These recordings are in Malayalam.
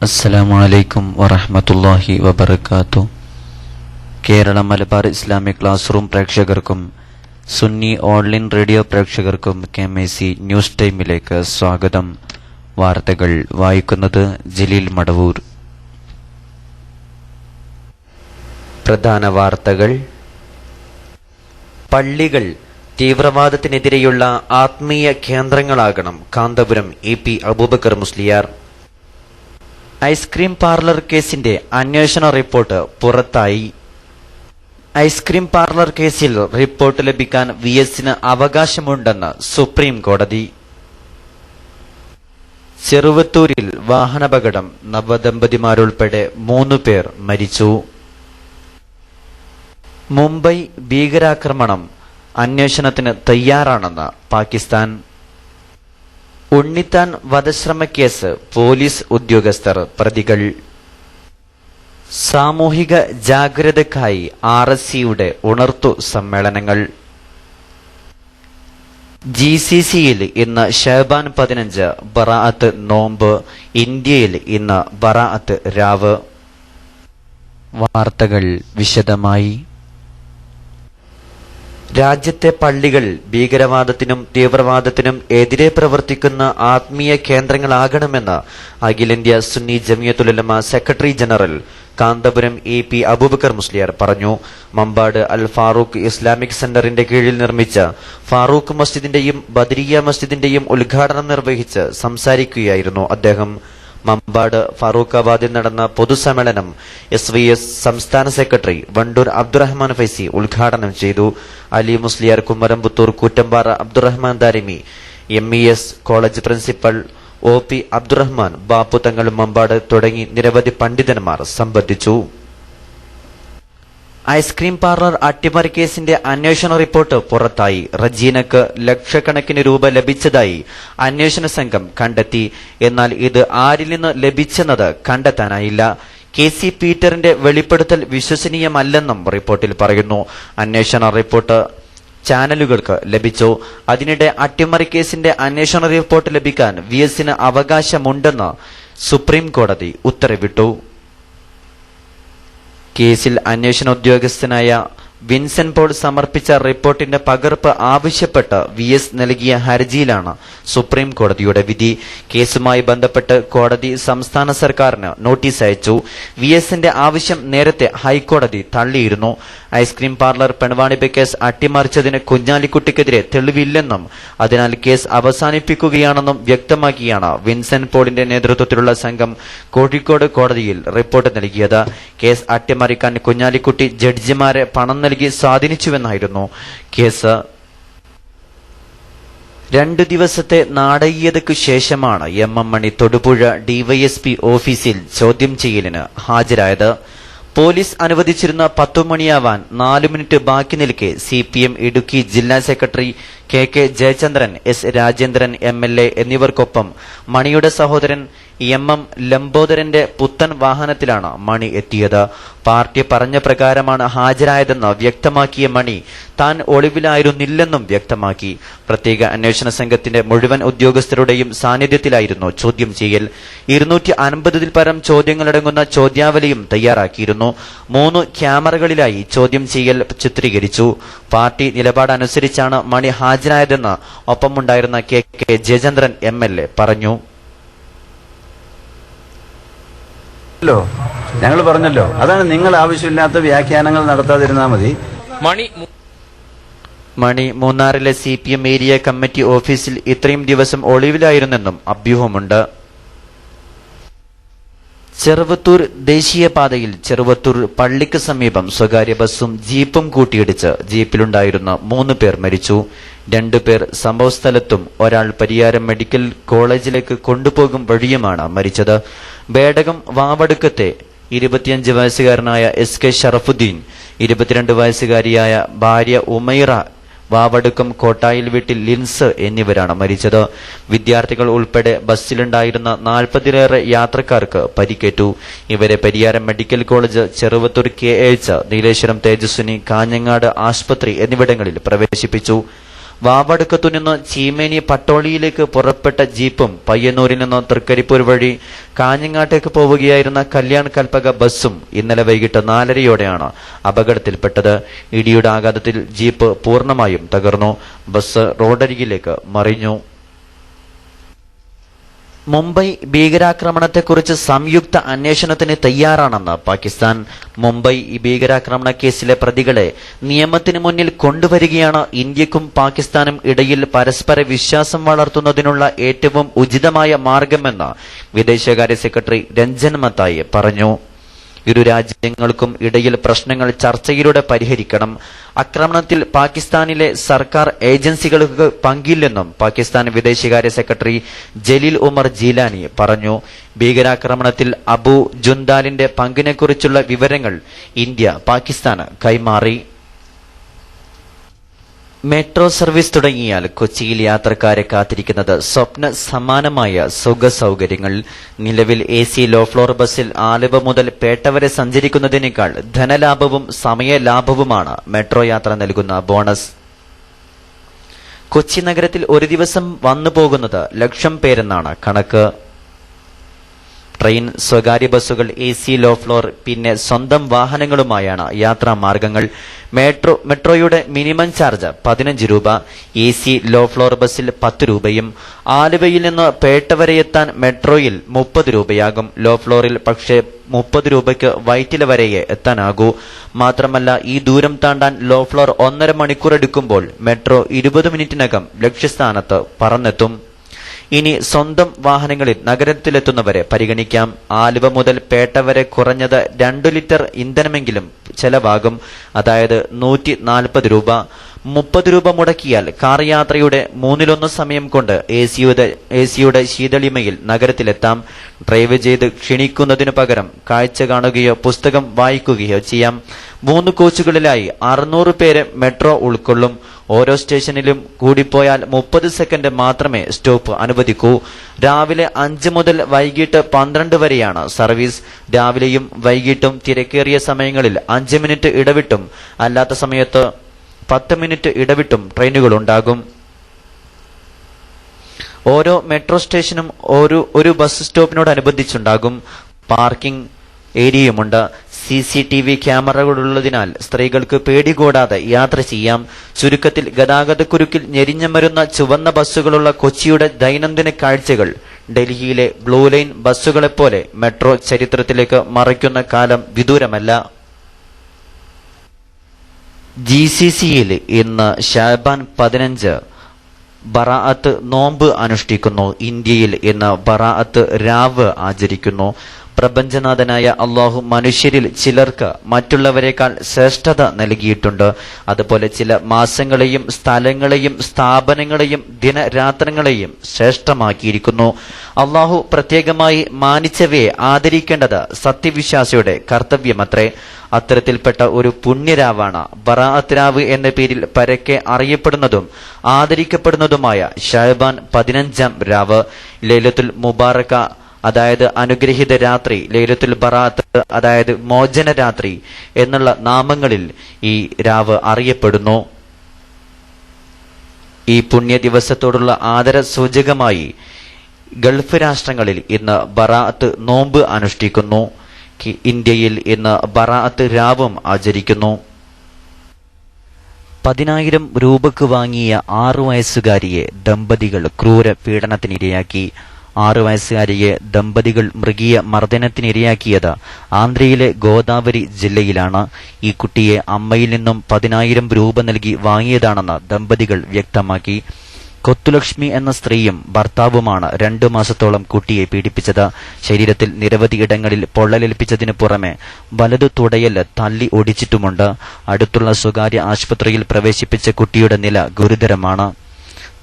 അസ്സലാമു അലൈക്കും വറഹ്മത്തുള്ളാഹി വബറകാതുഹു. Kerala Malabar Islamic class room പ്രേക്ഷകർക്കും സുന്നി ഓൺലൈൻ റേഡിയോ പ്രേക്ഷകർക്കും KMC ന്യൂസ് ടൈമിലേക്ക് സ്വാഗതം. വാർത്തകൾ വായിക്കുന്നത് ജലീൽ മടവൂർ. പ്രധാന വാർത്തകൾ. പള്ളികൾ തീവ്രവാദത്തിനെതിരെയുള്ള ആത്മീയ കേന്ദ്രങ്ങളാകണം. Kanthapuram EP Aboobacker Musliyar. Ice cream parlour കേസിന്റെ അന്വേഷണ റിപ്പോർട്ട് പുറത്തായി. ഐസ്ക്രീം പാർലർ കേസിൽ റിപ്പോർട്ട് ലഭിക്കാൻ VSന് അവകാശമുണ്ടെന്ന് സുപ്രീം കോടതി. ചെറുവത്തൂരിൽ വാഹനാപകടം, നവദമ്പതിമാരുൾപ്പെടെ 3 പേർ മരിച്ചു. മുംബൈ ഭീകരാക്രമണം അന്വേഷണത്തിന് തയ്യാറാണെന്ന് പാകിസ്ഥാൻ. ഉണ്ണിത്താൻ വധശ്രമക്കേസ് പോലീസ് ഉദ്യോഗസ്ഥർ പ്രതികൾ. സാമൂഹിക ജാഗ്രതയ്ക്കായി RSCയുടെ ഉണർത്തു സമ്മേളനങ്ങൾ. GCCയിൽ ഇന്ന് ഷഅബാൻ 15 ബറാഅത്ത് നോമ്പ്. ഇന്ത്യയിൽ ഇന്ന് ബറാഅത്ത് രാവ്. വാർത്തകൾ വിശദമായി. രാജ്യത്തെ പള്ളികൾ ഭീകരവാദത്തിനും തീവ്രവാദത്തിനും എതിരെ പ്രവർത്തിക്കുന്ന ആത്മീയ കേന്ദ്രങ്ങളാകണമെന്ന് അഖിലേന്ത്യാ Sunni Jamiyyathul Ulama secretary general Kanthapuram EP Aboobacker Musliyar പറഞ്ഞു. മമ്പാട് അൽ ഫാറൂഖ് ഇസ്ലാമിക് സെന്ററിന്റെ കീഴിൽ നിർമ്മിച്ച ഫാറൂഖ് മസ്ജിദിന്റെയും ബദരിയ മസ്ജിദിന്റെയും ഉദ്ഘാടനം നിർവഹിച്ച് സംസാരിക്കുകയായിരുന്നു അദ്ദേഹം. മമ്പാട് ഫാറൂഖാബാദിൽ നടന്ന പൊതുസമ്മേളനം SYS സംസ്ഥാന സെക്രട്ടറി വണ്ടൂർ അബ്ദുറഹ്മാൻ ഫൈസി ഉദ്ഘാടനം ചെയ്തു. Ali Musliyar Kumaramputhur, Koottampara Abdurahman Darimi, MES college principal OP Abdurahman, Bappu Thangal Mampad തുടങ്ങി നിരവധി പണ്ഡിതന്മാർ സംബന്ധിച്ചു. ഐസ്ക്രീം പാർലർ അട്ടിമറി കേസിന്റെ അന്വേഷണ റിപ്പോർട്ട് പുറത്തായി. റജീനക്ക് ലക്ഷക്കണക്കിന് രൂപ ലഭിച്ചതായി അന്വേഷണ സംഘം കണ്ടെത്തി. എന്നാൽ ഇത് ആരിൽ നിന്ന് ലഭിച്ചെന്നത് കണ്ടെത്താനായില്ല. KC പീറ്ററിന്റെ വെളിപ്പെടുത്തൽ വിശ്വസനീയമല്ലെന്നും റിപ്പോർട്ടിൽ പറയുന്നു. അന്വേഷണ റിപ്പോർട്ട് ചാനലുകൾക്ക് ലഭിച്ചു. അതിനിടെ അട്ടിമറി കേസിന്റെ അന്വേഷണ റിപ്പോർട്ട് ലഭിക്കാൻ VSന് അവകാശമുണ്ടെന്ന് സുപ്രീം കോടതി ഉത്തരവിട്ടു. കേസിൽ അന്വേഷണ ഉദ്യോഗസ്ഥനായ വിൻസെന്റ് പോൾ സമർപ്പിച്ച റിപ്പോർട്ടിന്റെ പകർപ്പ് ആവശ്യപ്പെട്ട് VS നൽകിയ ഹർജിയിലാണ് സുപ്രീം കോടതിയുടെ വിധി. കേസുമായി ബന്ധപ്പെട്ട് കോടതി സംസ്ഥാന സർക്കാരിന് നോട്ടീസ് അയച്ചു. VSന്റെ ആവശ്യം നേരത്തെ ഹൈക്കോടതി തള്ളിയിരുന്നു. ഐസ്ക്രീം പാർലർ പെൺവാണിഭ കേസ് അട്ടിമറിച്ചതിന് കുഞ്ഞാലിക്കുട്ടിക്കെതിരെ തെളിവില്ലെന്നും അതിനാൽ കേസ് അവസാനിപ്പിക്കുകയാണെന്നും വ്യക്തമാക്കിയാണ് വിൻസെന്റ് പോളിന്റെ നേതൃത്വത്തിലുള്ള സംഘം കോഴിക്കോട് കോടതിയിൽ റിപ്പോർട്ട് നൽകിയത്. കേസ് അട്ടിമറിക്കാൻ കുഞ്ഞാലിക്കുട്ടി ജഡ്ജിമാരെ പണം നൽകി സ്വാധീനിച്ചുവെന്നായിരുന്നു കേസ്. 2 ദിവസത്തെ നാടകീയതയ്ക്കു ശേഷമാണ് MM മണി തൊടുപുഴ DYSP ഓഫീസിൽ ചോദ്യം ചെയ്യലിന് ഹാജരായത്. പോലീസ് അനുവദിച്ചിരുന്ന 10 മണിയാവാൻ 4 മിനിറ്റ് ബാക്കി നിൽക്കെ CPM ഇടുക്കി ജില്ലാ secretary KK Jayachandran, S Rajendran MLA എന്നിവർക്കൊപ്പം മണിയുടെ സഹോദരൻ MM ലംബോദരന്റെ പുത്തൻ വാഹനത്തിലാണ് മണി എത്തിയത്. പാർട്ടി പറഞ്ഞ പ്രകാരമാണ് ഹാജരായതെന്ന് വ്യക്തമാക്കിയ മണി താൻ ഒളിവിലായിരുന്നില്ലെന്നും വ്യക്തമാക്കി. പ്രത്യേക അന്വേഷണ സംഘത്തിന്റെ മുഴുവൻ ഉദ്യോഗസ്ഥരുടെയും സാന്നിധ്യത്തിലായിരുന്നു ചോദ്യം ചെയ്യൽ. 250-ൽ പരം ചോദ്യങ്ങളടങ്ങുന്ന ചോദ്യാവലിയും തയ്യാറാക്കിയിരുന്നു. 3 ക്യാമറകളിലായി ചോദ്യം ചെയ്യൽ ചിത്രീകരിച്ചു. പാർട്ടി നിലപാടനുസരിച്ചാണ് മണി ഹാജരായതെന്ന് ഒപ്പമുണ്ടായിരുന്ന KK ജയചന്ദ്രൻ MLA പറഞ്ഞു. ഞങ്ങൾ പറഞ്ഞല്ലോ, അതാണ് നിങ്ങൾ ആവശ്യമില്ലാത്ത വ്യാഖ്യാനങ്ങൾ നടത്താതിരുന്നാൽ മതി. മണി മൂന്നാറിലെ CPM ഏരിയ കമ്മിറ്റി ഓഫീസിൽ ഇത്രയും ദിവസം ഒളിവിലായിരുന്നെന്നും അഭ്യൂഹമുണ്ട്. ചെറുവത്തൂർ ദേശീയപാതയിൽ ചെറുവത്തൂർ പള്ളിക്ക് സമീപം സ്വകാര്യ ബസ്സും ജീപ്പും കൂട്ടിയിടിച്ച് ജീപ്പിലുണ്ടായിരുന്ന 3 പേർ മരിച്ചു. 2 പേർ സംഭവസ്ഥലത്തും ഒരാൾ പരിയാരം മെഡിക്കൽ കോളേജിലേക്ക് കൊണ്ടുപോകും വഴിയുമാണ് മരിച്ചത്. ബേഡകം വാവടുക്കത്തെ 25 വയസ്സുകാരനായ SK ഷറഫുദ്ദീൻ, 22 വയസ്സുകാരിയായ ഭാര്യ ഉമൈറ, വാവടുക്കം കോട്ടായിൽ വീട്ടിൽ ലിൻസ് എന്നിവരാണ് മരിച്ചത്. വിദ്യാർത്ഥികൾ ഉൾപ്പെടെ ബസ്സിലുണ്ടായിരുന്ന 40-ലേറെ യാത്രക്കാർക്ക് പരിക്കേറ്റു. ഇവരെ Pariyaram medical college, Cheruvathur KH, Nileshwaram Tejaswini, Kanhangad ആശുപത്രി എന്നിവിടങ്ങളിൽ പ്രവേശിപ്പിച്ചു. വാവടുക്കത്തുനിന്ന് ചീമേനി പട്ടോളിയിലേക്ക് പുറപ്പെട്ട ജീപ്പും പയ്യന്നൂരിൽ നിന്ന് തൃക്കരിപ്പൂർ വഴി കാഞ്ഞങ്ങാട്ടേക്ക് പോവുകയായിരുന്ന കല്യാൺ കൽപ്പക ബസ്സും ഇന്നലെ വൈകിട്ട് 4:30 അപകടത്തിൽപ്പെട്ടത്. ഇടിയുടെ ആഘാതത്തിൽ ജീപ്പ് പൂർണ്ണമായും തകർന്നു. ബസ് റോഡരികിലേക്ക് മറിഞ്ഞു. മുംബൈ ഭീകരാക്രമണത്തെക്കുറിച്ച് സംയുക്ത അന്വേഷണത്തിന് തയ്യാറാണെന്ന് പാകിസ്ഥാൻ. മുംബൈ ഭീകരാക്രമണ കേസിലെ പ്രതികളെ നിയമത്തിന് മുന്നിൽ കൊണ്ടുവരികയാണ് ഇന്ത്യക്കും പാകിസ്ഥാനും ഇടയിൽ പരസ്പര വിശ്വാസം വളർത്തുന്നതിനുള്ള ഏറ്റവും ഉചിതമായ മാർഗമെന്ന് വിദേശകാര്യ സെക്രട്ടറി രഞ്ജൻ മത്തായി പറഞ്ഞു. ഇരു രാജ്യങ്ങൾക്കും ഇടയിൽ പ്രശ്നങ്ങൾ ചർച്ചയിലൂടെ പരിഹരിക്കണം. ആക്രമണത്തിൽ പാകിസ്ഥാനിലെ സർക്കാർ ഏജൻസികൾക്ക് പങ്കില്ലെന്നും പാകിസ്ഥാൻ വിദേശകാര്യ സെക്രട്ടറി ജലീൽ ഉമർ ജീലാനി പറഞ്ഞു. ഭീകരാക്രമണത്തിൽ അബു ജുന്ദാലിന്റെ പങ്കിനെക്കുറിച്ചുള്ള വിവരങ്ങൾ ഇന്ത്യ പാകിസ്ഥാന് കൈമാറി. മെട്രോ സർവീസ് തുടങ്ങിയാൽ കൊച്ചിയിൽ യാത്രക്കാരെ കാത്തിരിക്കുന്നത് സ്വപ്ന സമാനമായ സുഖ സൗകര്യങ്ങൾ. നിലവിൽ AC ലോ ഫ്ലോർ ബസ്സിൽ ആലുവ മുതൽ പേട്ട വരെ സഞ്ചരിക്കുന്നതിനേക്കാൾ ധനലാഭവും സമയലാഭവുമാണ് മെട്രോ യാത്ര നൽകുന്ന ബോണസ്. കൊച്ചി നഗരത്തിൽ ഒരു ദിവസം വന്നു പോകുന്നത് 1,00,000 പേരെന്നാണ് കണക്ക്. ട്രെയിൻ, സ്വകാര്യ ബസ്സുകൾ, AC ലോ ഫ്ലോർ, പിന്നെ സ്വന്തം വാഹനങ്ങളുമായാണ് യാത്രാ മാർഗങ്ങൾ. മെട്രോയുടെ മിനിമം ചാർജ് 15 രൂപ. AC ലോ ഫ്ലോർ ബസ്സിൽ 10 രൂപയും. ആലുവയിൽ നിന്ന് പേട്ട വരെ എത്താൻ മെട്രോയിൽ 30 രൂപയാകും. ലോ ഫ്ലോറിൽ പക്ഷേ 30 രൂപയ്ക്ക് വൈറ്റില വരെയേ എത്താനാകൂ. മാത്രമല്ല, ഈ ദൂരം താണ്ടാൻ ലോ ഫ്ലോർ 1.5 മണിക്കൂർ എടുക്കുമ്പോൾ മെട്രോ 20 മിനിറ്റിനകം ലക്ഷ്യസ്ഥാനത്ത് പറന്നെത്തും. ഇനി സ്വന്തം വാഹനങ്ങളിൽ നഗരത്തിലെത്തുന്നവരെ പരിഗണിക്കാം. ആലുവ മുതൽ പേട്ട വരെ കുറഞ്ഞത് 2 ലിറ്റർ ഇന്ധനമെങ്കിലും ചെലവാകും. അതായത് 140 രൂപ. 30 രൂപ മുടക്കിയാൽ കാർ യാത്രയുടെ 1/3 സമയം കൊണ്ട് AC-യുടെ ശീതളിമയിൽ നഗരത്തിലെത്താം. ഡ്രൈവ് ചെയ്ത് ക്ഷീണിക്കുന്നതിനു പകരം കാഴ്ച കാണുകയോ പുസ്തകം വായിക്കുകയോ ചെയ്യാം. 3 കോച്ചുകളിലായി 600 പേരെ മെട്രോ ഉൾക്കൊള്ളും. ഓരോ സ്റ്റേഷനിലും കൂടിപ്പോയാൽ 30 സെക്കൻഡ് മാത്രമേ സ്റ്റോപ്പ് അനുവദിക്കൂ. രാവിലെ 5 മുതൽ വൈകിട്ട് 12 വരെയാണ് സർവീസ്. രാവിലെയും വൈകിട്ടും തിരക്കേറിയ സമയങ്ങളിൽ 5 മിനിറ്റ് ഇടവിട്ടും അല്ലാത്ത സമയത്ത് 10 മിനിറ്റ് ഇടവിട്ടും ട്രെയിനുകളുണ്ടാകും. ഓരോ മെട്രോ സ്റ്റേഷനും ഒരു ബസ് സ്റ്റോപ്പിനോടനുബന്ധിച്ചുണ്ടാകും. പാർക്കിംഗ് ഏരിയയുമുണ്ട്. CCTV ക്യാമറകളുള്ളതിനാൽ സ്ത്രീകൾക്ക് പേടികൂടാതെ യാത്ര ചെയ്യാം. ചുരുക്കത്തിൽ ഗതാഗതക്കുരുക്കിൽ ഞെരിഞ്ഞമരുന്ന ചുവന്ന ബസ്സുകളുള്ള കൊച്ചിയുടെ ദൈനംദിന കാഴ്ചകൾ ഡൽഹിയിലെ ബ്ലൂ ലൈൻ ബസ്സുകളെപ്പോലെ മെട്രോ ചരിത്രത്തിലേക്ക് മറയ്ക്കുന്ന കാലം വിദൂരമല്ല. GCCയിൽ ഇന്ന് ഷാബാൻ 15 ബറാഅത്ത് നോമ്പ് അനുഷ്ഠിക്കുന്നു. ഇന്ത്യയിൽ ഇന്ന് ബറാഅത്ത് രാവ് ആചരിക്കുന്നു. പ്രപഞ്ചനാഥനായ അള്ളാഹു മനുഷ്യരിൽ ചിലർക്ക് മറ്റുള്ളവരെക്കാൾ ശ്രേഷ്ഠത നൽകിയിട്ടുണ്ട്. അതുപോലെ ചില മാസങ്ങളെയും സ്ഥലങ്ങളെയും സ്ഥാപനങ്ങളെയും ദിനരാത്രങ്ങളെയും ശ്രേഷ്ഠമാക്കിയിരിക്കുന്നു. അള്ളാഹു പ്രത്യേകമായി മാനിച്ചവയെ ആദരിക്കേണ്ടത് സത്യവിശ്വാസിയുടെ കർത്തവ്യമത്രേ. അത്തരത്തിൽപ്പെട്ട ഒരു പുണ്യരാവാണ് ബറാഅത്ത് രാവ് എന്ന പേരിൽ പരക്കെ അറിയപ്പെടുന്നതും ആദരിക്കപ്പെടുന്നതുമായ ഷഅബാൻ 15 രാവ്. ലൈലത്തുൽ മുബാറക അതായത് അനുഗ്രഹീത രാത്രി, ലൈലത്തുൽ ബറാഅത്ത് അതായത് മോചന രാത്രി എന്നുള്ള നാമങ്ങളിൽ ഈ രാവ് അറിയപ്പെടുന്നു. ഈ പുണ്യ ദിവസത്തോടുള്ള ആദര സൂചകമായി ഗൾഫ് രാഷ്ട്രങ്ങളിൽ ഇന്ന് ബറാഅത്ത് നോമ്പ് അനുഷ്ഠിക്കുന്നു. ഇന്ത്യയിൽ ഇന്ന് ബറാഅത്ത് രാവും ആചരിക്കുന്നു. 10,000 രൂപക്ക് വാങ്ങിയ 6 വയസ്സുകാരിയെ ദമ്പതികൾ ക്രൂര പീഡനത്തിനിരയാക്കി. 6 വയസ്സുകാരിയെ ദമ്പതികൾ മൃഗീയ മർദ്ദനത്തിനിരയാക്കിയത് ആന്ധ്രയിലെ ഗോദാവരി ജില്ലയിലാണ്. ഈ കുട്ടിയെ അമ്മയിൽ നിന്നും 10,000 രൂപ നൽകി വാങ്ങിയതാണെന്ന് ദമ്പതികൾ വ്യക്തമാക്കി. കൊത്തുലക്ഷ്മി എന്ന സ്ത്രീയും ഭർത്താവുമാണ് 2 മാസത്തോളം കുട്ടിയെ പീഡിപ്പിച്ചത്. ശരീരത്തിൽ നിരവധി ഇടങ്ങളിൽ പൊള്ളലേൽപ്പിച്ചതിനു പുറമെ വലതു തുടയല് തല്ലി ഒടിച്ചിട്ടുമുണ്ട്. അടുത്തുള്ള സ്വകാര്യ ആശുപത്രിയിൽ പ്രവേശിപ്പിച്ച കുട്ടിയുടെ നില ഗുരുതരമാണ്.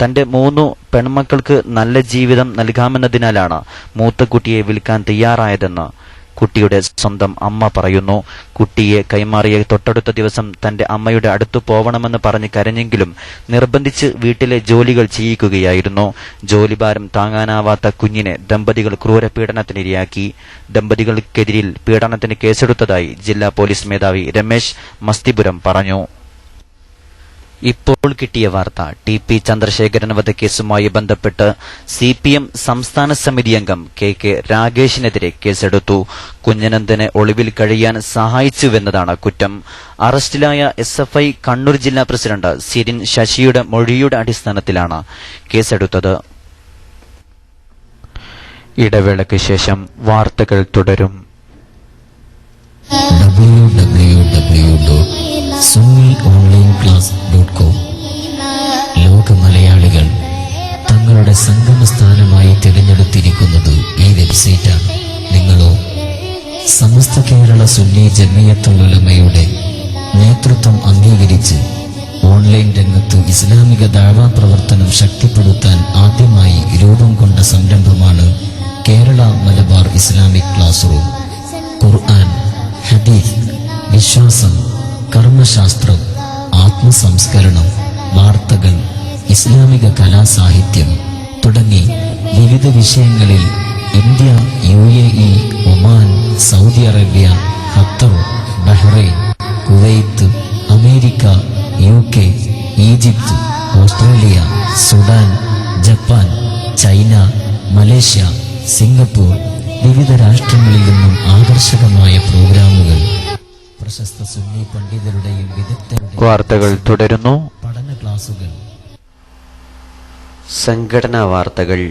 തന്റെ 3 പെൺമക്കൾക്ക് നല്ല ജീവിതം നൽകാമെന്നതിനാലാണ് മൂത്ത കുട്ടിയെ വിൽക്കാൻ തയ്യാറായതെന്ന് കുട്ടിയുടെ സ്വന്തം അമ്മ പറയുന്നു. കുട്ടിയെ കൈമാറിയ തൊട്ടടുത്ത ദിവസം തന്റെ അമ്മയുടെ അടുത്തു പോവണമെന്ന് പറഞ്ഞ് കരഞ്ഞെങ്കിലും നിർബന്ധിച്ച് വീട്ടിലെ ജോലികൾ ചെയ്യിക്കുകയായിരുന്നു. ജോലിഭാരം താങ്ങാനാവാത്ത കുഞ്ഞിനെ ദമ്പതികൾ ക്രൂരപീഡനത്തിനിരയാക്കി. ദമ്പതികൾക്കെതിരിൽ പീഡനത്തിന് കേസെടുത്തതായി ജില്ലാ പോലീസ് മേധാവി രമേശ് മസ്തിപുരം പറഞ്ഞു. ഇപ്പോൾ കിട്ടിയ വാർത്ത TP ചന്ദ്രശേഖരൻ വധക്കേസുമായി ബന്ധപ്പെട്ട് CPM സംസ്ഥാന സമിതി അംഗം KK രാഗേഷിനെതിരെ കേസെടുത്തു. കുഞ്ഞനന്ദനെ ഒളിവിൽ കഴിയാൻ സഹായിച്ചുവെന്നതാണ് കുറ്റം. അറസ്റ്റിലായ SFI കണ്ണൂർ ജില്ലാ പ്രസിഡന്റ് സിരിൻ ശശിയുടെ മൊഴിയുടെ അടിസ്ഥാനത്തിലാണ് കേസെടുത്തത്. ഇടവേളയ്ക്ക് ശേഷം വാർത്തകൾ തുടരും. www.sunniOnlineClass.com ലോക മലയാളികൾ തങ്ങളുടെ സംഗമസ്ഥാനമായി തിരഞ്ഞെടുത്തിരിക്കുന്നത് ഈ വെബ്സൈറ്റാണ്. നിങ്ങളോ സമസ്ത കേരള സുന്നി ജമിയത്തുൽ ഉലമയുടെ നേതൃത്വം അംഗീകരിച്ച് ഓൺലൈൻ രംഗത്ത് ഇസ്ലാമിക ദഅവാ പ്രവർത്തനം ശക്തിപ്പെടുത്താൻ ആദ്യമായി രൂപം കൊണ്ട സംരംഭമാണ് Kerala Malabar Islamic class room. Quran, ഹദീസ്, വിശ്വാസം, കർമ്മശാസ്ത്രം, ആത്മസംസ്കരണം, വാർത്തകൾ, ഇസ്ലാമിക കലാസാഹിത്യം തുടങ്ങി വിവിധ വിഷയങ്ങളിൽ India, UAE, Oman, Saudi Arabia, Qatar, Bahrain, Kuwait, America, UK, Egypt, Australia, Sudan, Japan, China, Malaysia, Singapore, വിവിധ രാഷ്ട്രങ്ങളിൽ നിന്നും ആകർഷകമായ പ്രോഗ്രാമുകൾ, പ്രശസ്ത സുന്നി പണ്ഡിതരുടെയും വിദഗ്ധരുടെയും വാർത്തകൾ തുടരുന്നു. പഠന ക്ലാസുകൾ. സംഘടനാ വാർത്തകൾ.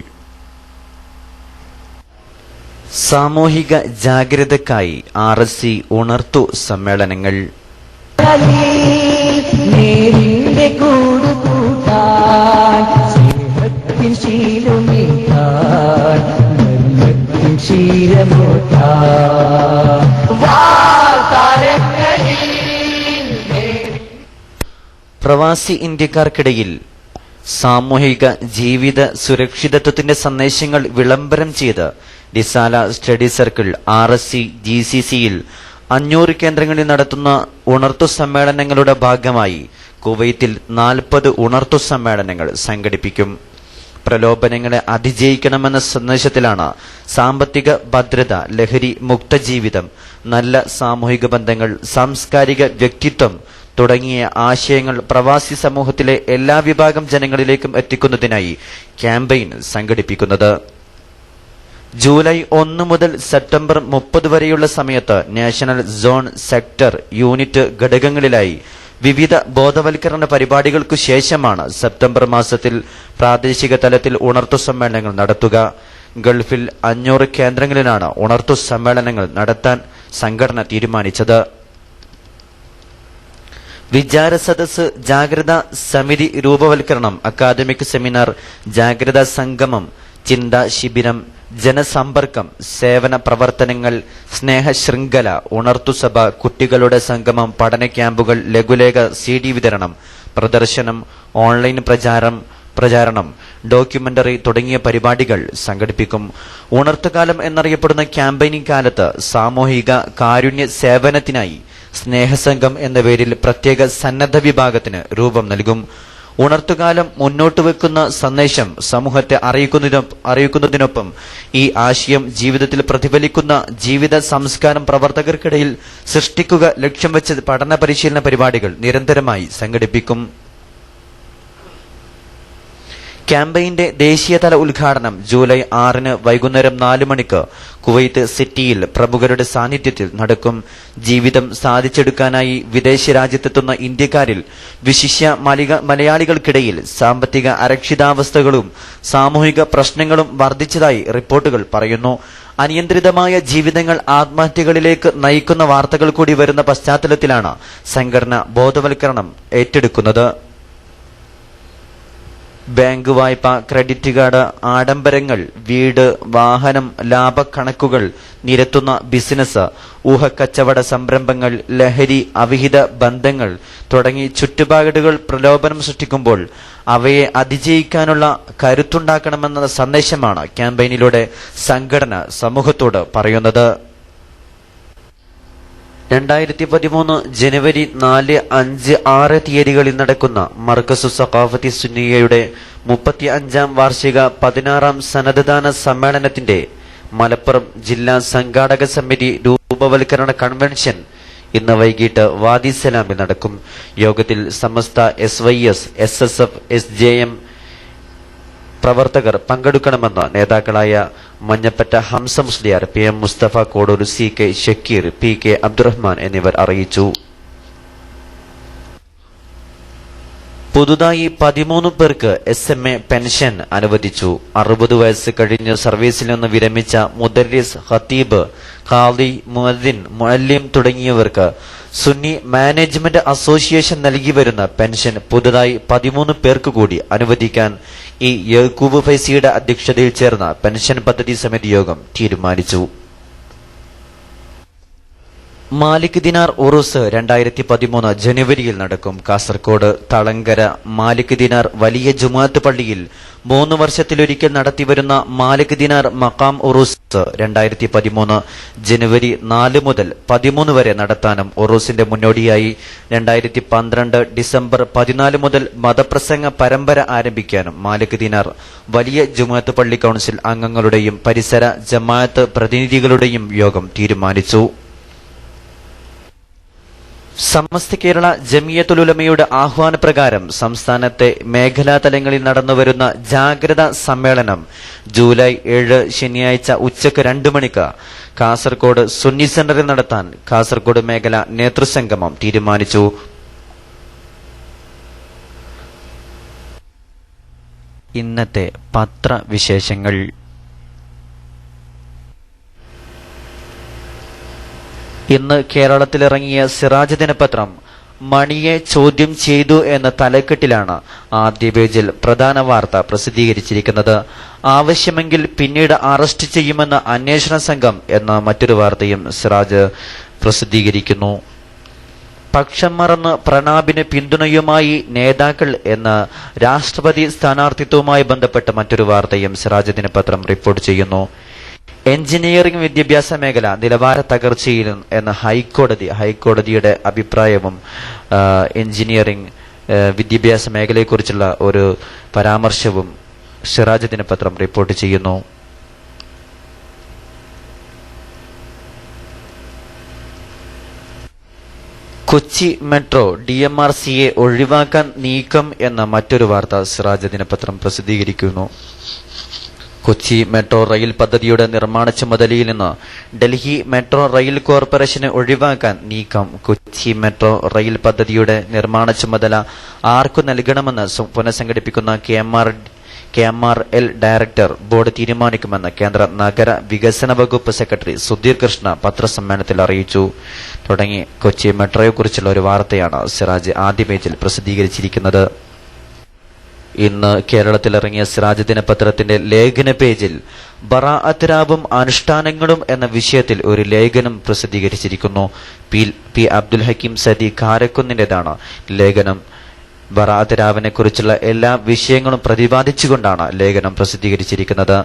സാമൂഹിക ജാഗ്രതയ്ക്കായി RSC ഉണർത്തു സമ്മേളനങ്ങൾ. നേരിന്റെ കൂടുകൂട്ടാൻ സ്നേഹത്തിൻ ശീലമേറ്റാൻ ധർമ്മത്തിൻ ശീലമോട്ടാൻ പ്രവാസി ഇന്ത്യക്കാർക്കിടയിൽ സാമൂഹിക ജീവിത സുരക്ഷിതത്വത്തിന്റെ സന്ദേശങ്ങൾ വിളംബരം ചെയ്ത് റിസാല സ്റ്റഡി സർക്കിൾ RSC GCCയിൽ 500 കേന്ദ്രങ്ങളിൽ നടത്തുന്ന ഉണർത്തു സമ്മേളനങ്ങളുടെ ഭാഗമായി കുവൈത്തിൽ 40 ഉണർത്തു സമ്മേളനങ്ങൾ സംഘടിപ്പിക്കും. പ്രലോഭനങ്ങളെ അതിജയിക്കണമെന്ന സന്ദേശത്തിലാണ് സാമ്പത്തിക ഭദ്രത, ലഹരി മുക്ത ജീവിതം, നല്ല സാമൂഹിക ബന്ധങ്ങൾ, സാംസ്കാരിക വ്യക്തിത്വം തുടങ്ങിയ ആശയങ്ങൾ പ്രവാസി സമൂഹത്തിലെ എല്ലാ വിഭാഗം ജനങ്ങളിലേക്കും എത്തിക്കുന്നതിനായി ക്യാമ്പയിൻ സംഘടിപ്പിക്കുന്നത്. ജൂലൈ 1 മുതൽ സെപ്റ്റംബർ 30 വരെയുള്ള സമയത്ത് നാഷണൽ, സോൺ, സെക്ടർ, യൂണിറ്റ് ഘടകങ്ങളിലായി വിവിധ ബോധവൽക്കരണ പരിപാടികൾക്കു ശേഷമാണ് സെപ്റ്റംബർ മാസത്തിൽ പ്രാദേശിക തലത്തിൽ ഉണർത്തു സമ്മേളനങ്ങൾ നടത്തുക. ഗൾഫിൽ 500 കേന്ദ്രങ്ങളിലാണ് ഉണർത്തു സമ്മേളനങ്ങൾ നടത്താൻ സംഘടന തീരുമാനിച്ചത്. വിചാര സദസ്, ജാഗ്രതാ സമിതി രൂപവൽക്കരണം, അക്കാദമിക് സെമിനാർ, ജാഗ്രതാ സംഗമം, ചിന്താ ശിബിരം, ജനസമ്പർക്കം, സേവന പ്രവർത്തനങ്ങൾ, സ്നേഹശൃംഖല, ഉണർത്തുസഭ, കുട്ടികളുടെ സംഗമം, പഠന ക്യാമ്പുകൾ, ലഘുലേഖ CD വിതരണം, പ്രദർശനം, ഓൺലൈൻ പ്രചാരണം, ഡോക്യുമെന്ററി തുടങ്ങിയ പരിപാടികൾ സംഘടിപ്പിക്കും. ഉണർത്തുകാലം എന്നറിയപ്പെടുന്ന ക്യാമ്പയിനിംഗ് കാലത്ത് സാമൂഹിക കാരുണ്യ സേവനത്തിനായി സ്നേഹസംഘം എന്ന പേരിൽ പ്രത്യേക സന്നദ്ധ വിഭാഗത്തിന് രൂപം നൽകും. ഉണർത്തുകാലം മുന്നോട്ട് വെക്കുന്ന സന്ദേശം സമൂഹത്തെ അറിയിക്കുന്നതിനൊപ്പം ഈ ആശയം ജീവിതത്തിൽ പ്രതിഫലിക്കുന്ന ജീവിത സംസ്കാരം പ്രവർത്തകർക്കിടയിൽ സൃഷ്ടിക്കുക ലക്ഷ്യം വെച്ച് പഠന പരിശീലന പരിപാടികൾ നിരന്തരമായി സംഘടിപ്പിക്കും. ക്യാമ്പയിന്റെ ദേശീയതല ഉദ്ഘാടനം ജൂലൈ 6 വൈകുന്നേരം 4 മണിക്ക് കുവൈത്ത് സിറ്റിയിൽ പ്രമുഖരുടെ സാന്നിധ്യത്തിൽ നടക്കും. ജീവിതം സാധിച്ചെടുക്കാനായി വിദേശ രാജ്യത്തെത്തുന്ന ഇന്ത്യക്കാരിൽ വിശിഷ്യ മലയാളികൾക്കിടയിൽ സാമ്പത്തിക അരക്ഷിതാവസ്ഥകളും സാമൂഹിക പ്രശ്നങ്ങളും വർദ്ധിച്ചതായി റിപ്പോർട്ടുകൾ പറയുന്നു. അനിയന്ത്രിതമായ ജീവിതങ്ങൾ ആത്മഹത്യകളിലേക്ക് നയിക്കുന്ന വാർത്തകൾ കൂടി വരുന്ന പശ്ചാത്തലത്തിലാണ് സംഘടന ബോധവൽക്കരണം ഏറ്റെടുക്കുന്നത്. ബാങ്ക് വായ്പ, ക്രെഡിറ്റ് കാർഡ്, ആഡംബരങ്ങൾ, വീട്, വാഹനം, ലാഭക്കണക്കുകൾ നിരത്തുന്ന ബിസിനസ്, ഊഹക്കച്ചവട സംരംഭങ്ങൾ, ലഹരി, അവിഹിത ബന്ധങ്ങൾ തുടങ്ങി ചുറ്റുപാടുകൾ പ്രലോഭനം സൃഷ്ടിക്കുമ്പോൾ അവയെ അതിജയിക്കാനുള്ള കരുത്തുണ്ടാക്കണമെന്ന സന്ദേശമാണ് ക്യാമ്പയിനിലൂടെ സംഘടന സമൂഹത്തോട് പറയുന്നത്. 2013 ജനുവരി 4, 5, 6 തീയതികളിൽ നടക്കുന്ന മർക്കസു സഖാഫത്തി സുന്നിയയുടെ 35ാം വാർഷിക 16ാം സനദ്ദാന സമ്മേളനത്തിന്റെ മലപ്പുറം ജില്ലാ സംഘാടക സമിതി രൂപവൽക്കരണ കൺവെൻഷൻ ഇന്ന് വൈകിട്ട് വാദി സലാമിൽ നടക്കും. യോഗത്തിൽ സമസ്ത SYS, SSF, SJM പ്രവർത്തകർ പങ്കെടുക്കണമെന്ന് നേതാക്കളായ Manjappatta Hamza Musliyar, PM Mustafa Kodur, CK Shakir, PK Abdurahman എന്നിവർ അറിയിച്ചു. പുതുതായി 13 പേർക്ക് SMA പെൻഷൻ അനുവദിച്ചു. 60 വയസ്സ് കഴിഞ്ഞ് സർവീസിൽ നിന്ന് വിരമിച്ച മുദർരിസ്, ഖത്തീബ്, ഖാദി, മുഅദ്ദിൻ, മുഅല്ലിം തുടങ്ങിയവർക്ക് സുന്നി മാനേജ്മെന്റ് അസോസിയേഷൻ നൽകി വരുന്ന പെൻഷൻ പുതുതായി 13 പേർക്ക് കൂടി അനുവദിക്കാൻ ഈ യഹൂബ് ഫൈസിയുടെ അധ്യക്ഷതയിൽ ചേർന്ന പെൻഷൻ പദ്ധതി സമിതി യോഗം തീരുമാനിച്ചു. മാലിക് ദിനാർ ഉറൂസ് 2013 ജനുവരിയിൽ നടക്കും. കാസർകോട് തളങ്കര മാലിക് ദിനാർ വലിയ ജുമാഅത്ത് പള്ളിയിൽ 3 വർഷത്തിലൊരിക്കൽ നടത്തിവരുന്ന മാലിക് ദിനാർ മഖാം ഉറൂസ് 2013 ജനുവരി 4 മുതൽ 13 വരെ നടത്താനും ഉറൂസിന്റെ മുന്നോടിയായി 2012 ഡിസംബർ 14 മുതൽ മതപ്രസംഗ പരമ്പര ആരംഭിക്കാനും മാലിക് ദിനാർ വലിയ ജുമാഅത്ത് പള്ളി കൌൺസിൽ അംഗങ്ങളുടെയും പരിസര ജമാഅത്ത് പ്രതിനിധികളുടെയും യോഗം തീരുമാനിച്ചു. സമസ്ത കേരള ജമിയത്തുൽ ഉലമയുടെ ആഹ്വാനപ്രകാരം സംസ്ഥാനത്തെ മേഖലാ തലങ്ങളിൽ നടന്നുവരുന്ന ജാഗ്രതാ സമ്മേളനം ജൂലൈ 7 ശനിയാഴ്ച ഉച്ചയ്ക്ക് 2 മണിക്ക് കാസർകോട് സുന്നി സെന്ററിൽ നടത്താൻ കാസർകോട് മേഖല നേതൃസംഗമം തീരുമാനിച്ചു. ഇന്നത്തെ പത്രവിശേഷങ്ങൾ. ഇന്ന് കേരളത്തിലിറങ്ങിയ സിറാജ് ദിനപത്രം മണിയെ ചോദ്യം ചെയ്തു എന്ന തലക്കെട്ടിലാണ് ആദ്യ പേജിൽ പ്രധാന വാർത്ത പ്രസിദ്ധീകരിച്ചിരിക്കുന്നത്. ആവശ്യമെങ്കിൽ പിന്നീട് അറസ്റ്റ് ചെയ്യുമെന്ന അന്വേഷണ സംഘം എന്ന മറ്റൊരു വാർത്തയും സിറാജ് പ്രസിദ്ധീകരിക്കുന്നു. പക്ഷം മറന്ന് പ്രണാബിന് പിന്തുണയുമായി നേതാക്കൾ എന്ന രാഷ്ട്രപതി സ്ഥാനാർത്ഥിത്വവുമായി ബന്ധപ്പെട്ട മറ്റൊരു വാർത്തയും സിറാജ് ദിനപത്രം റിപ്പോർട്ട് ചെയ്യുന്നു. എഞ്ചിനീയറിംഗ് വിദ്യാഭ്യാസ മേഖല നിലവാര തകർച്ചയിൽ എന്ന ഹൈക്കോടതിയുടെ അഭിപ്രായവും എഞ്ചിനീയറിംഗ് വിദ്യാഭ്യാസ മേഖലയെക്കുറിച്ചുള്ള ഒരു പരാമർശവും സിറാജ് ദിനപത്രം റിപ്പോർട്ട് ചെയ്യുന്നു. കൊച്ചി മെട്രോ DMRCയെ ഒഴിവാക്കാൻ നീക്കം എന്ന മറ്റൊരു വാർത്ത സിറാജ് ദിനപത്രം പ്രസിദ്ധീകരിക്കുന്നു. കൊച്ചി മെട്രോ റെയിൽ പദ്ധതിയുടെ നിർമ്മാണ ചുമതലയിൽ നിന്ന് ഡൽഹി മെട്രോ റെയിൽ കോർപ്പറേഷനെ ഒഴിവാക്കാൻ നീക്കം. കൊച്ചി മെട്രോ റെയിൽ പദ്ധതിയുടെ നിർമ്മാണ ചുമതല ആർക്കു നൽകണമെന്ന് പുനഃസംഘടിപ്പിക്കുന്ന KMRL ഡയറക്ടർ ബോർഡ് തീരുമാനിക്കുമെന്ന് കേന്ദ്ര നഗര വികസന വകുപ്പ് സെക്രട്ടറി സുധീർ കൃഷ്ണ പത്രസമ്മേളനത്തിൽ അറിയിച്ചു. തുടങ്ങി കൊച്ചി മെട്രോയെക്കുറിച്ചുള്ള ഒരു വാർത്തയാണ് സിറാജ് ആദ്യ പേജിൽ പ്രസിദ്ധീകരിച്ചിരിക്കുന്നത്. ഇന്ന് കേരളത്തിലിറങ്ങിയ സിറാജ് ദിനപത്രത്തിന്റെ ലേഖന പേജിൽ ബറാഅത്ത് രാവും അനുഷ്ഠാനങ്ങളും എന്ന വിഷയത്തിൽ ഒരു ലേഖനം പ്രസിദ്ധീകരിച്ചിരിക്കുന്നു. പി അബ്ദുൽ ഹക്കീം സദി കാരക്കുന്നിന്റേതാണ് ലേഖനം. ബറാഅത്ത് രാവിനെ കുറിച്ചുള്ള എല്ലാ വിഷയങ്ങളും പ്രതിപാദിച്ചുകൊണ്ടാണ് ലേഖനം പ്രസിദ്ധീകരിച്ചിരിക്കുന്നത്.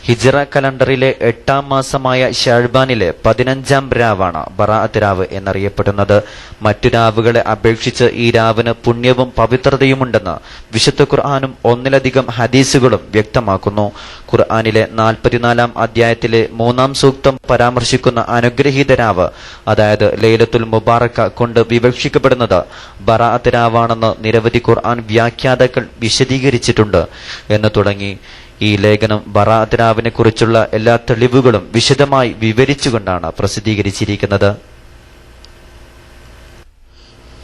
ഹിജ്റ കലണ്ടറിലെ 8ാം മാസമായ ഷഅ്ബാനിലെ 15ാം രാവാണ് ബറാഅത്ത് രാവ് എന്നറിയപ്പെടുന്നത്. മറ്റു രാവുകളെ അപേക്ഷിച്ച് ഈ രാവിന് പുണ്യവും പവിത്രതയുമുണ്ടെന്ന് വിശുദ്ധ ഖുർആനും ഒന്നിലധികം ഹദീസുകളും വ്യക്തമാക്കുന്നു. ഖുർആനിലെ 44ാം അധ്യായത്തിലെ 3ാം സൂക്തം പരാമർശിക്കുന്ന അനുഗ്രഹീത രാവ്, അതായത് ലൈലത്തുൽ മുബാറക കൊണ്ട് വിവക്ഷിക്കപ്പെടുന്നത് ബറാഅത്ത് രാവാണെന്ന് നിരവധി ഖുർആൻ വ്യാഖ്യാതാക്കൾ വിശദീകരിച്ചിട്ടുണ്ട് എന്ന് തുടങ്ങി ഈ ലേഖനം ബറാഅത്ത് രാവിനെ കുറിച്ചുള്ള എല്ലാ തെളിവുകളും വിശദമായി വിവരിച്ചുകൊണ്ടാണ് പ്രസിദ്ധീകരിച്ചിരിക്കുന്നത്.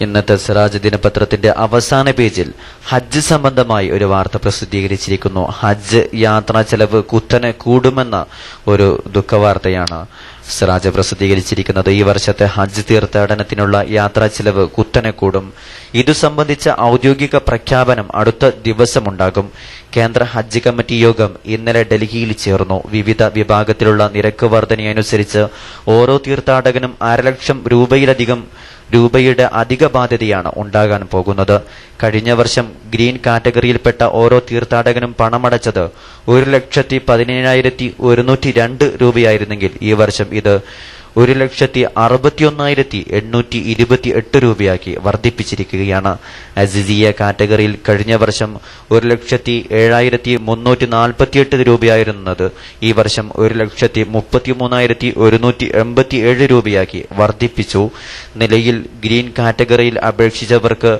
ഇന്നത്തെ സിറാജ് ദിനപത്രത്തിന്റെ അവസാന പേജിൽ ഹജ്ജ് സംബന്ധമായി ഒരു വാർത്ത പ്രസിദ്ധീകരിച്ചിരിക്കുന്നു. ഹജ്ജ് യാത്രാ ചെലവ് കുത്തനെ കൂടുമെന്ന ഒരു ദുഃഖവാർത്തയാണ് സിറാജ് പ്രസിദ്ധീകരിച്ചിരിക്കുന്നത്. ഈ വർഷത്തെ ഹജ്ജ് തീർത്ഥാടനത്തിനുള്ള യാത്രാ ചെലവ് കുത്തനെ കൂടും. ഇതു സംബന്ധിച്ച ഔദ്യോഗിക പ്രഖ്യാപനം അടുത്ത ദിവസമുണ്ടാകും. കേന്ദ്ര ഹജ്ജ് കമ്മിറ്റി യോഗം ഇന്നലെ ഡൽഹിയിൽ ചേർന്നു. വിവിധ വിഭാഗത്തിലുള്ള നിരക്ക് വർധനയനുസരിച്ച് ഓരോ തീർത്ഥാടകനും 1.5 ലക്ഷം രൂപയുടെ അധിക ബാധ്യതയാണ് ഉണ്ടാകാൻ പോകുന്നത്. കഴിഞ്ഞ വർഷം ഗ്രീൻ കാറ്റഗറിയിൽപ്പെട്ട ഓരോ തീർത്ഥാടകനും പണമടച്ചത് 1,17,102 രൂപയായിരുന്നെങ്കിൽ ഈ വർഷം ഇത് 1,61,828 രൂപയാക്കി വർദ്ധിപ്പിച്ചിരിക്കുകയാണ്. അസിസിയ കാറ്റഗറിയിൽ കഴിഞ്ഞ വർഷം 1,07,348 രൂപയായിരുന്നത് ഈ വർഷം 1,33,187 രൂപയാക്കി വർദ്ധിപ്പിച്ചു. നിലയിൽ ഗ്രീൻ കാറ്റഗറിയിൽ അപേക്ഷിച്ചവർക്ക്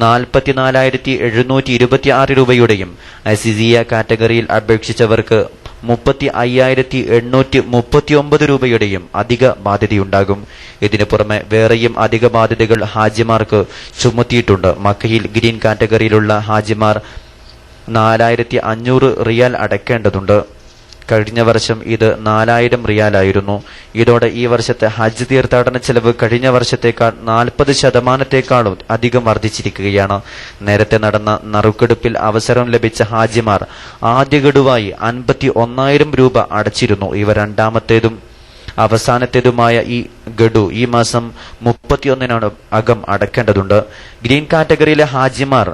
44,726 രൂപയുടെയും അസിസിയ കാറ്റഗറിയിൽ അപേക്ഷിച്ചവർക്ക് 35,839 രൂപയുടെയും അധിക ബാധ്യതയുണ്ടാകും. ഇതിനു പുറമെ വേറെയും അധിക ബാധ്യതകൾ ഹാജിമാർക്ക് ചുമത്തിയിട്ടുണ്ട്. മക്കയിൽ ഗ്രീൻ കാറ്റഗറിയിലുള്ള ഹാജിമാർ 4,500 റിയാൽ അടയ്ക്കേണ്ടതുണ്ട്. കഴിഞ്ഞ വർഷം ഇത് 4,000 റിയാലായിരുന്നു. ഇതോടെ ഈ വർഷത്തെ ഹജ്ജ് തീർത്ഥാടന ചെലവ് കഴിഞ്ഞ വർഷത്തേക്കാൾ 40% അധികം വർദ്ധിച്ചിരിക്കുകയാണ്. നേരത്തെ നടന്ന നറുക്കെടുപ്പിൽ അവസരം ലഭിച്ച ഹാജിമാർ ആദ്യ ഗഡുവായി 51,000 രൂപ അടച്ചിരുന്നു. ഇവ രണ്ടാമത്തേതും അവസാനത്തേതുമായ ഈ ഗഡു ഈ മാസം 31 അകം അടക്കേണ്ടതുണ്ട്. ഗ്രീൻ കാറ്റഗറിയിലെ ഹാജിമാർ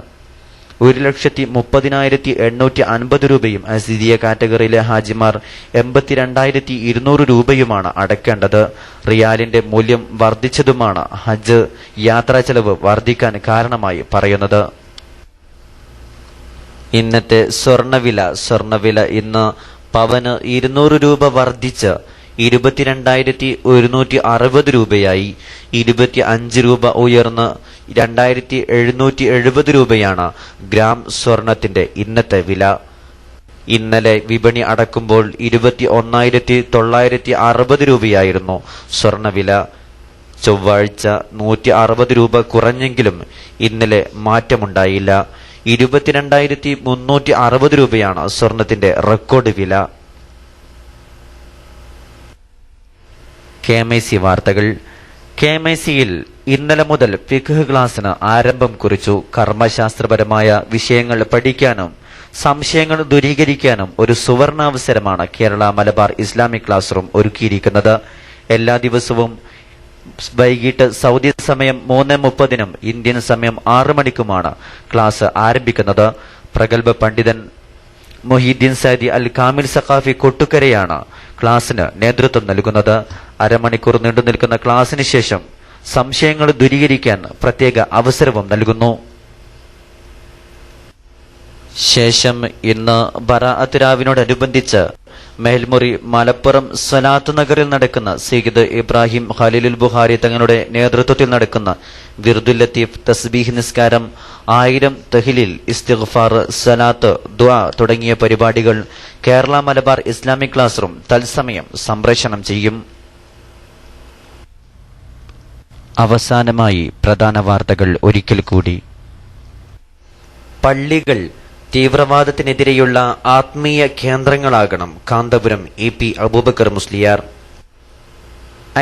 1,30,850 രൂപയും അസിസിയ കാറ്റഗറിയിലെ ഹാജിമാർ 82,200 രൂപയുമാണ് അടയ്ക്കേണ്ടത്. റിയാലിന്റെ മൂല്യം വർദ്ധിച്ചതുമാണ് ഹജ്ജ് യാത്രാ ചെലവ് വർദ്ധിക്കാൻ കാരണമായി പറയുന്നത്. ഇന്നത്തെ സ്വർണവില ഇന്ന് പവന് 200 രൂപ വർദ്ധിച്ച് 22,160 രൂപയായി. 25 രൂപ ഉയർന്ന് 2,770 രൂപയാണ് ഗ്രാം സ്വർണത്തിന്റെ ഇന്നത്തെ വില. ഇന്നലെ വിപണി അടക്കുമ്പോൾ 21,960 രൂപയായിരുന്നു സ്വർണവില. ചൊവ്വാഴ്ച 160 രൂപ കുറഞ്ഞെങ്കിലും ഇന്നലെ മാറ്റമുണ്ടായില്ല. 22,360 രൂപയാണ് സ്വർണത്തിന്റെ റെക്കോർഡ് വില. KMIC വാർത്തകൾ. KMICയിൽ ഇന്നലെ മുതൽ ഫിഖ് ക്ലാസിന് ആരംഭം കുറിച്ചു. കർമ്മശാസ്ത്രപരമായ വിഷയങ്ങൾ പഠിക്കാനും സംശയങ്ങൾ ദൂരീകരിക്കാനും ഒരു സുവർണാവസരമാണ് Kerala Malabar Islamic class room ഒരുക്കിയിരിക്കുന്നത്. എല്ലാ ദിവസവും വൈകിട്ട് സൗദി സമയം 3:30 ഇന്ത്യൻ സമയം 6 മണിക്കുമാണ് ക്ലാസ് ആരംഭിക്കുന്നത്. പ്രഗത്ഭ പണ്ഡിതൻ മൊഹീദ്ദീൻ സൈദി അൽ കാമിൽ സഖാഫി കൊട്ടുക്കരയാണ് ക്ലാസിന് നേതൃത്വം നൽകുന്നത്. അരമണിക്കൂർ നീണ്ടുനിൽക്കുന്ന ക്ലാസിന് ശേഷം സംശയങ്ങൾ ദൂരീകരിക്കാൻ പ്രത്യേക അവസരവും നൽകുന്നു. ശേഷം ഇന്ന് ബറാഅത്ത് രാവിനോടനുബന്ധിച്ച് മേൽമുറി മലപ്പുറം സ്വലാത്ത് നഗറിൽ നടക്കുന്ന സയ്യിദ് ഇബ്രാഹിം ഖലീലുൽ ബുഖാരി തങ്ങളുടെ നേതൃത്വത്തിൽ നടക്കുന്ന വിർദുൽ ലത്തീഫ്, തസ്ബീഹ് നിസ്കാരം, 1000 തഹ്ലീൽ, ഇസ്തിഗ്ഫാർ, സലാത്ത്, ദുആ തുടങ്ങിയ പരിപാടികൾ Kerala Malabar Islamic class room തത്സമയം സംപ്രേഷണം ചെയ്യും. അവസാനമായി പ്രധാന വാർത്തകൾ ഒരിക്കൽ കൂടി. പള്ളികൾ തീവ്രവാദത്തിനെതിരെയുള്ള ആത്മീയ കേന്ദ്രങ്ങളാകണം. Kanthapuram EP Aboobacker Musliyar.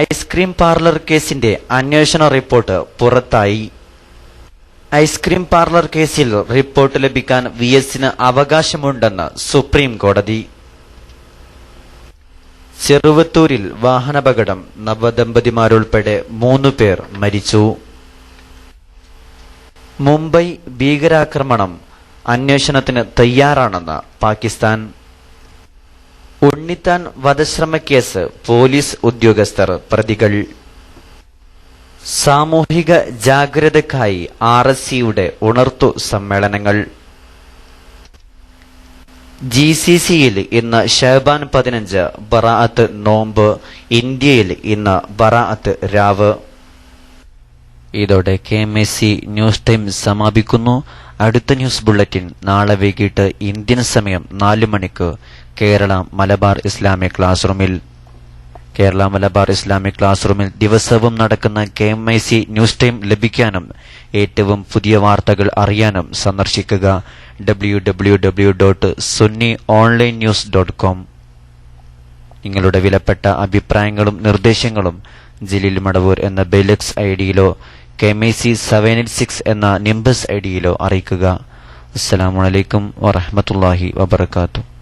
Ice cream parlour കേസിന്റെ അന്വേഷണ റിപ്പോർട്ട് പുറത്തായി. ഐസ്ക്രീം പാർലർ കേസിൽ റിപ്പോർട്ട് ലഭിക്കാൻ VSന് അവകാശമുണ്ടെന്ന് സുപ്രീം കോടതി. ചെറുവത്തൂരിൽ വാഹനാപകടം, നവദമ്പതിമാരുൾപ്പെടെ 3 പേർ മരിച്ചു. മുംബൈ ഭീകരാക്രമണം അന്വേഷണത്തിന് തയ്യാറാണെന്ന് പാകിസ്ഥാൻ. ഉണ്ണിത്താൻ വധശ്രമക്കേസ് പോലീസ് ഉദ്യോഗസ്ഥർ പ്രതികൾ. സാമൂഹിക ജാഗ്രതയ്ക്കായി RSCയുടെ ഉണർത്തു സമ്മേളനങ്ങൾ. GCCയിൽ ഇന്ന് ഷഅബാൻ 15 ബറാഅത്ത് നോമ്പ്. ഇന്ത്യയിൽ ഇന്ന് ബറാഅത്ത് രാവ്. ഇതോടെ KMIC ന്യൂസ് ടൈം സമാപിക്കുന്നു. അടുത്ത ന്യൂസ് ബുള്ളറ്റിൻ നാളെ വൈകിട്ട് ഇന്ത്യൻ സമയം 4 മണിക്ക് കേരള മലബാർ ഇസ്ലാമിക് ക്ലാസ് റൂമിൽ. കേരള മലബാർ ഇസ്ലാമിക് ക്ലാസ് റൂമിൽ ദിവസവും നടക്കുന്ന KMIC ന്യൂസ് ടൈം ലഭിക്കാനും ഏറ്റവും പുതിയ വാർത്തകൾ അറിയാനും സന്ദർശിക്കുക www.sunniOnlineNews.com. നിങ്ങളുടെ വിലപ്പെട്ട അഭിപ്രായങ്ങളും നിർദ്ദേശങ്ങളും ജലീൽ മടവൂർ എന്ന ബെലക്സ് ഐഡിയിലോ KMIC 786 എന്ന നിംബസ് ഐഡിയിലോ അറിയിക്കുക. അസ്സലാമു അലൈക്കും വറഹ്മത്തുള്ളാഹി വബറകാതുഹു.